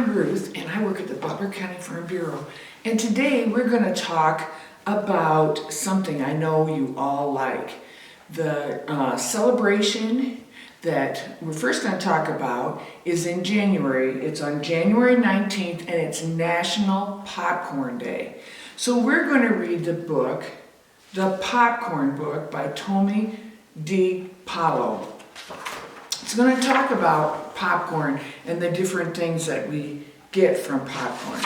I'm Ruth, and I work at the Butler County Farm Bureau. And today we're going to talk about something I know you all like. The celebration that we're first going to talk about is in January. It's on January 19th, and it's National Popcorn Day. So we're going to read the book, The Popcorn Book by Tommy D. Paulo. It's going to talk about popcorn and the different things that we get from popcorn.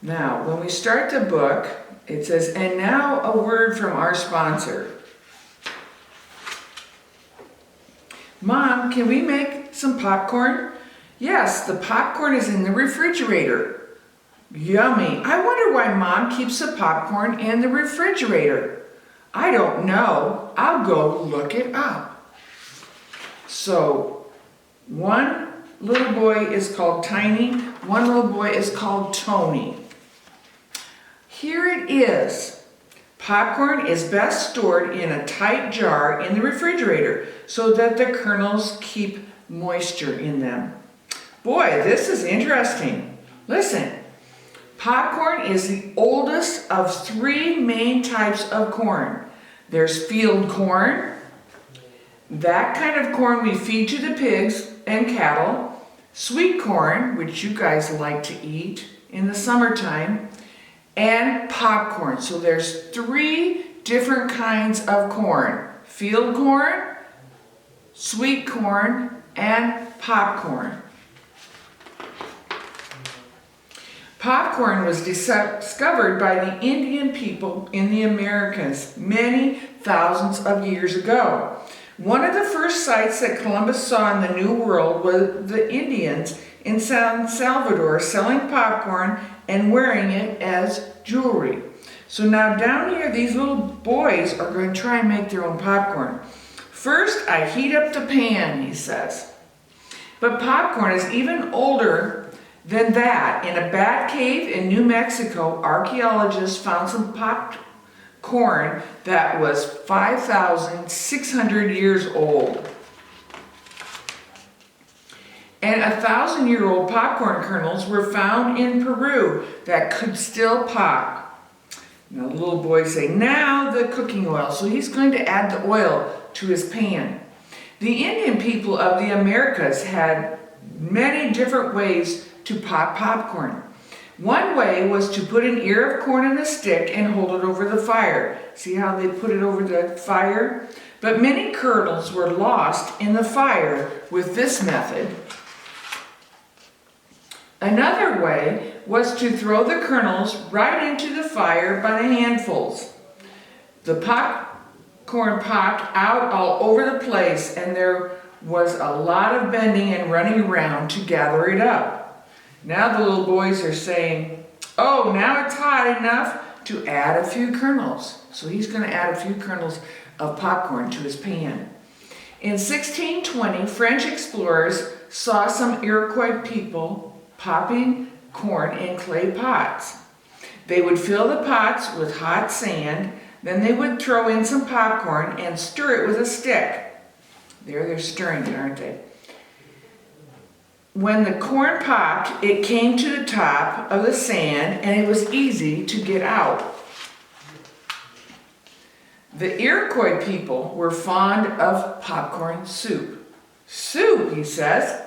Now, when we start the book, it says, and now a word from our sponsor. Mom, can we make some popcorn? Yes, the popcorn is in the refrigerator. Yummy. I wonder why Mom keeps the popcorn in the refrigerator. I don't know. I'll go look it up. So, one little boy is called Tiny, one little boy is called Tony. Here it is. Popcorn is best stored in a tight jar in the refrigerator so that the kernels keep moisture in them. Boy, this is interesting. Listen, popcorn is the oldest of three main types of corn. There's field corn, that kind of corn we feed to the pigs and cattle, sweet corn, which you guys like to eat in the summertime, and popcorn. So there's three different kinds of corn: field corn, sweet corn, and popcorn. Popcorn was discovered by the Indian people in the Americas many thousands of years ago. One of the first sights that Columbus saw in the New World was the Indians in San Salvador selling popcorn and wearing it as jewelry. So now down here, these little boys are going to try and make their own popcorn. First, I heat up the pan, he says. But popcorn is even older than that. In a bat cave in New Mexico, archaeologists found some popcorn that was 5,600 years old. And 1,000-year-old popcorn kernels were found in Peru that could still pop. Now the little boy say, now the cooking oil. So he's going to add the oil to his pan. The Indian people of the Americas had many different ways to pop popcorn. One way was to put an ear of corn in a stick and hold it over the fire. See how they put it over the fire? But many kernels were lost in the fire with this method. Another way was to throw the kernels right into the fire by the handfuls. The popcorn popped out all over the place, and there was a lot of bending and running around to gather it up. Now the little boys are saying, oh, now it's hot enough to add a few kernels. So he's going to add a few kernels of popcorn to his pan. In 1620, French explorers saw some Iroquois people popping corn in clay pots. They would fill the pots with hot sand, then they would throw in some popcorn and stir it with a stick. There they're stirring it, aren't they? When the corn popped, it came to the top of the sand and it was easy to get out. The Iroquois people were fond of popcorn soup. Soup, he says.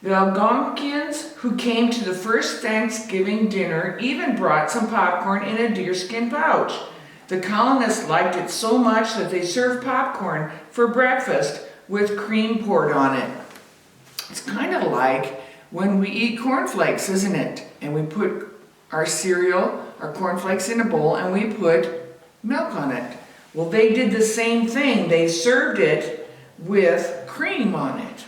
The Algonquians who came to the first Thanksgiving dinner even brought some popcorn in a deerskin pouch. The colonists liked it so much that they served popcorn for breakfast with cream poured on it. It's kind of like when we eat cornflakes, isn't it? And we put our cereal, our cornflakes in a bowl, and we put milk on it. Well, they did the same thing. They served it with cream on it.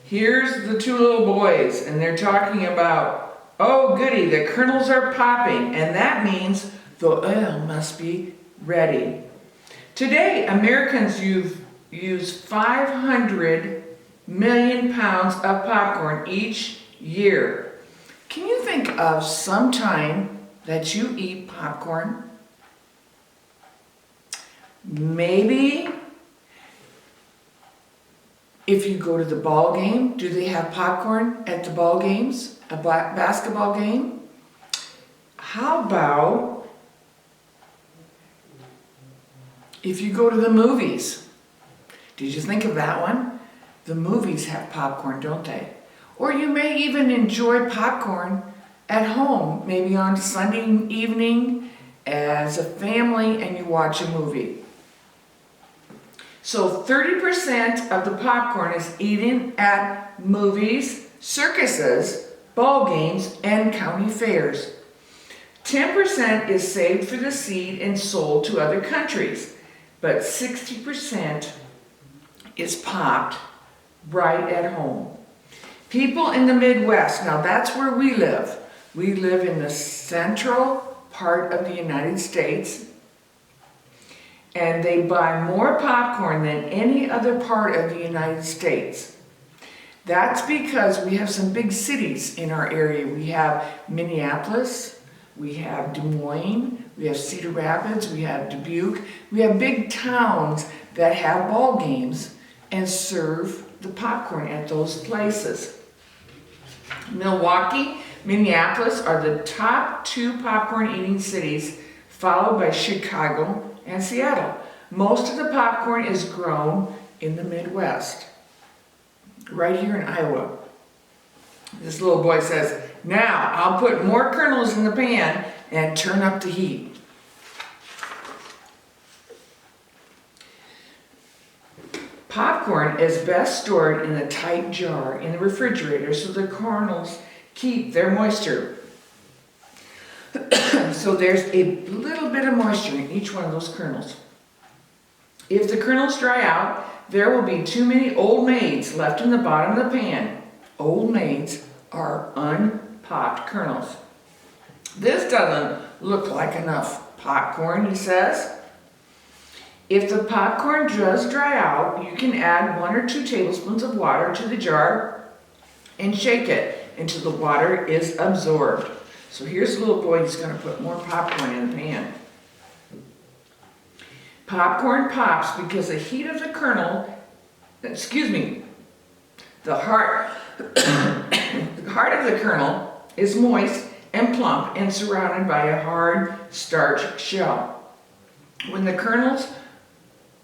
Here's the two little boys, and they're talking about, oh goody, the kernels are popping, and that means the oil must be ready. Today, Americans use 500 million pounds of popcorn each year. Can you think of some time that you eat popcorn? Maybe If you go to the ball game, do they have popcorn at the ball games? A basketball game? How about if you go to the movies? Did you think of that one? The movies have popcorn, don't they? Or you may even enjoy popcorn at home, maybe on Sunday evening as a family and you watch a movie. So 30% of the popcorn is eaten at movies, circuses, ball games, and county fairs. 10% is saved for the seed and sold to other countries, but 60% is popped right at home. People in the Midwest, now that's where we live. We live in the central part of the United States, and they buy more popcorn than any other part of the United States. That's because we have some big cities in our area. We have Minneapolis, we have Des Moines, we have Cedar Rapids, we have Dubuque. We have big towns that have ball games and serve the popcorn at those places. Milwaukee, Minneapolis are the top 2 popcorn eating cities, followed by Chicago and Seattle. Most of the popcorn is grown in the Midwest, right here in Iowa. This little boy says, "Now I'll put more kernels in the pan and turn up the heat." Popcorn is best stored in a tight jar in the refrigerator so the kernels keep their moisture. So there's a little bit of moisture in each one of those kernels. If the kernels dry out, there will be too many old maids left in the bottom of the pan. Old maids are unpopped kernels. This doesn't look like enough popcorn, he says. If the popcorn does dry out, you can add 1 or 2 tablespoons of water to the jar and shake it until the water is absorbed. So here's the little boy, he's going to put more popcorn in the pan. Popcorn pops because the heat of the kernel, the heart of the kernel is moist and plump and surrounded by a hard starch shell. When the kernels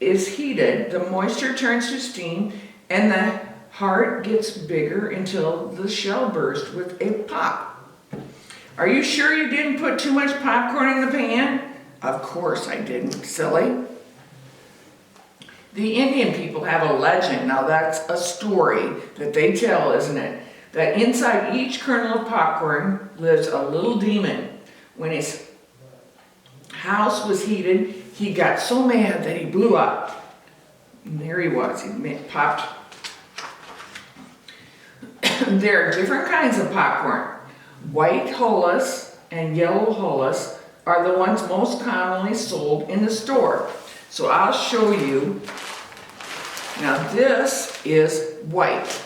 is heated, the moisture turns to steam and the heart gets bigger until the shell bursts with a pop. Are you sure you didn't put too much popcorn in the pan? Of course I didn't, silly. The Indian people have a legend, now that's a story that they tell, isn't it? That inside each kernel of popcorn lives a little demon. When his house was heated, he got so mad that he blew up. And there he was, he popped. There are different kinds of popcorn. White hullus and yellow hullus are the ones most commonly sold in the store. So I'll show you. Now this is white.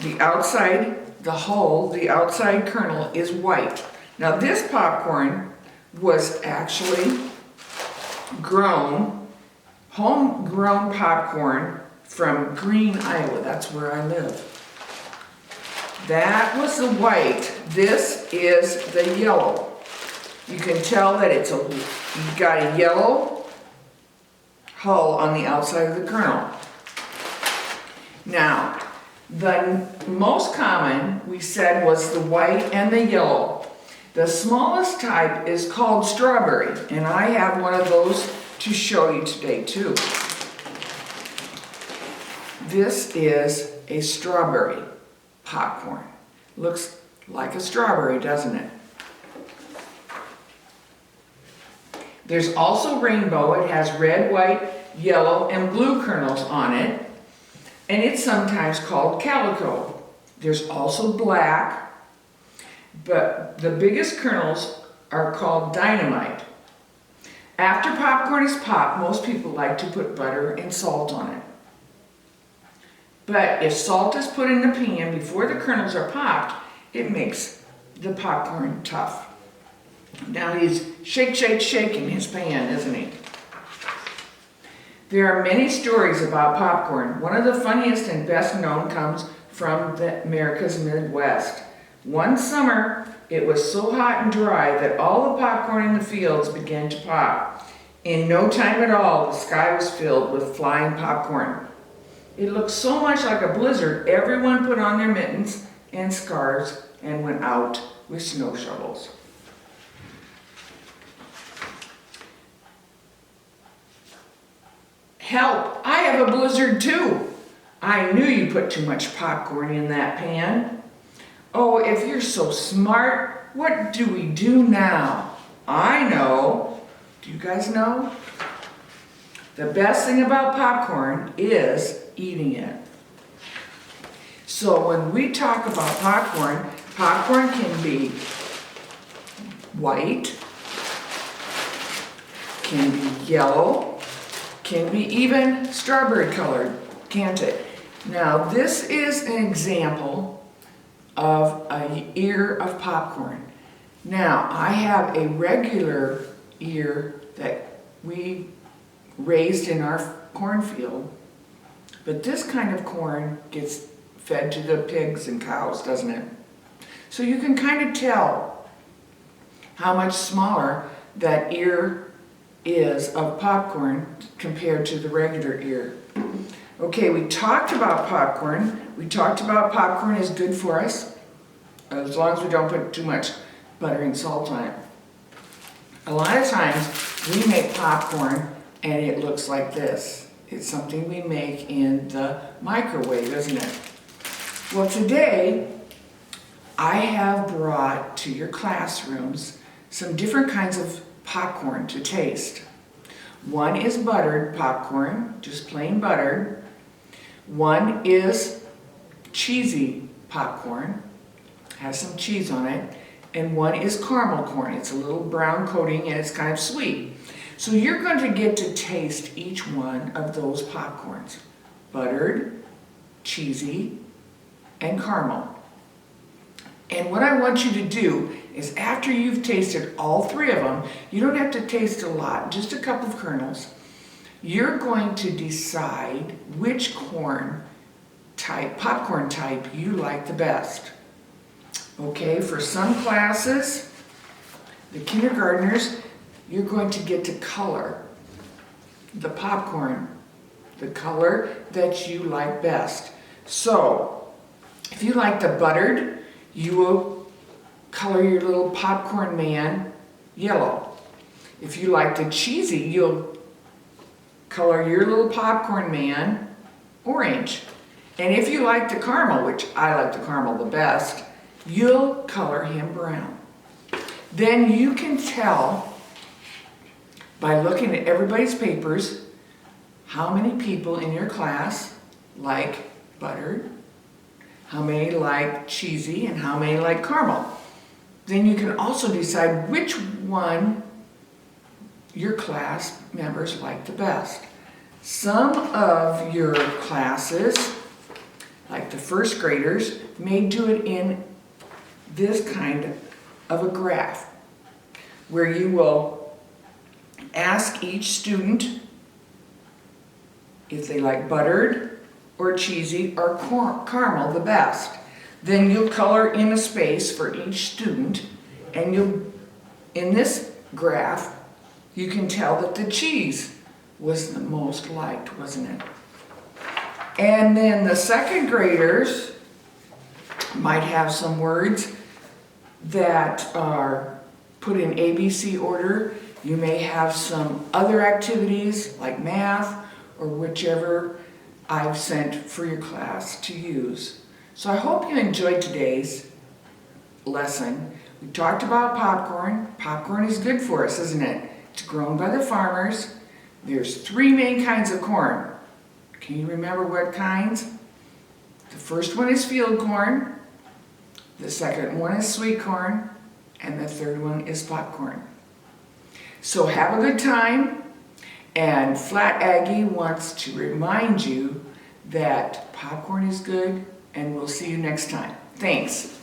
The outside, the hull, the outside kernel is white. Now this popcorn was actually homegrown popcorn from Green, Iowa. That's where I live. That was the white. This is the yellow. You can tell that you've got a yellow hull on the outside of the kernel. Now, the most common, we said, was the white and the yellow. The smallest type is called strawberry, and I have one of those to show you today too. This is a strawberry popcorn. Looks like a strawberry, doesn't it? There's also rainbow. It has red, white, yellow, and blue kernels on it, and it's sometimes called calico. There's also black, but the biggest kernels are called dynamite. After popcorn is popped, most people like to put butter and salt on it. But if salt is put in the pan before the kernels are popped, it makes the popcorn tough. Now he's shaking his pan, isn't he? There are many stories about popcorn. One of the funniest and best known comes from America's Midwest. One summer, it was so hot and dry that all the popcorn in the fields began to pop. In no time at all, the sky was filled with flying popcorn. It looked so much like a blizzard, everyone put on their mittens and scarves and went out with snow shovels. Help! I have a blizzard too! I knew you put too much popcorn in that pan. Oh, if you're so smart, what do we do now? I know. Do you guys know? The best thing about popcorn is eating it. So when we talk about popcorn, popcorn can be white, can be yellow, can be even strawberry colored, can't it? Now this is an example of an ear of popcorn. Now I have a regular ear that we raised in our cornfield, but this kind of corn gets fed to the pigs and cows, doesn't it? So you can kind of tell how much smaller that ear is of popcorn compared to the regular ear. Okay, we talked about popcorn. We talked about popcorn is good for us, as long as we don't put too much butter and salt on it. A lot of times we make popcorn and it looks like this. It's something we make in the microwave, isn't it? Well, today I have brought to your classrooms some different kinds of popcorn to taste. One is buttered popcorn, just plain buttered. One is cheesy popcorn, has some cheese on it. And one is caramel corn. It's a little brown coating and it's kind of sweet. So you're going to get to taste each one of those popcorns. Buttered, cheesy, and caramel. And what I want you to do is after you've tasted all three of them, you don't have to taste a lot, just a couple of kernels. You're going to decide which popcorn type you like the best. Okay, for some classes, the kindergartners, you're going to get to color the popcorn, the color that you like best. So, if you like the buttered, you will color your little popcorn man yellow. If you like the cheesy, you'll color your little popcorn man orange. And if you like the caramel, which I like the caramel the best, you'll color him brown. Then you can tell by looking at everybody's papers how many people in your class like buttered, how many like cheesy, and how many like caramel. Then you can also decide which one your class members like the best. Some of your classes, like the first graders, may do it in this kind of a graph where you will ask each student if they like buttered or cheesy or caramel the best. Then you'll color in a space for each student, and in this graph you can tell that the cheese was the most liked, wasn't it? And then the second graders might have some words that are put in ABC order. You may have some other activities like math or whichever I've sent for your class to use. So I hope you enjoyed today's lesson. We talked about popcorn. Popcorn is good for us, isn't it? It's grown by the farmers. There's three main kinds of corn. Can you remember what kinds? The first one is field corn. The second one is sweet corn, and the third one is popcorn. So have a good time, and Flat Aggie wants to remind you that popcorn is good, and we'll see you next time. Thanks.